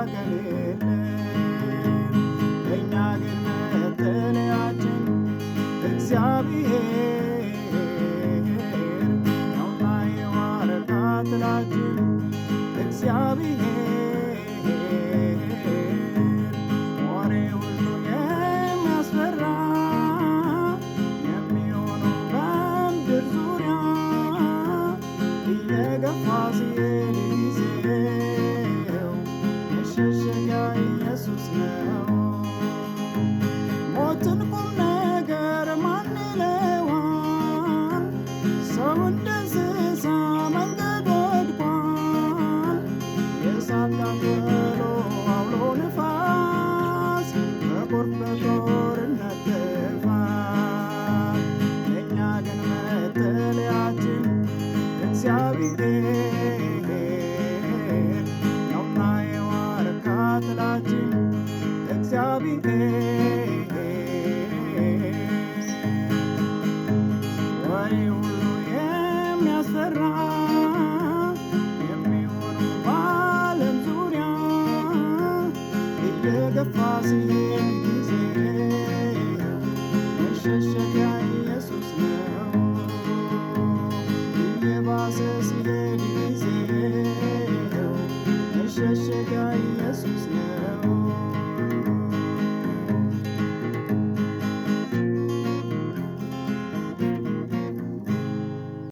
ታገለልን። እኛ ግን መጠለያችን እግዚአብሔር ነውና የዋረታ ጥላችን እግዚአብሔር ወሬ ሁሉ የሚያስፈራ የሚሆነው በምድር ዙሪያ እየገፋ ሲሄድ ጊዜው መሸሸጊያ ኢየሱስ ነው። ሞትን ቁም ነገር ማን ይለዋል? ሰው እንደ እንስሳ መንገድ ወድቋል። የእሳት ቃጠሎ አውሎ ነፋስ በጎርፍ በጦርነት ጥፋት እኛ ግን መጠለያችን እግዚአብሔር ነውና የዋርካ ጥላችን እግዚአብሔር ወሬ ሁሉ የሚያስፈራ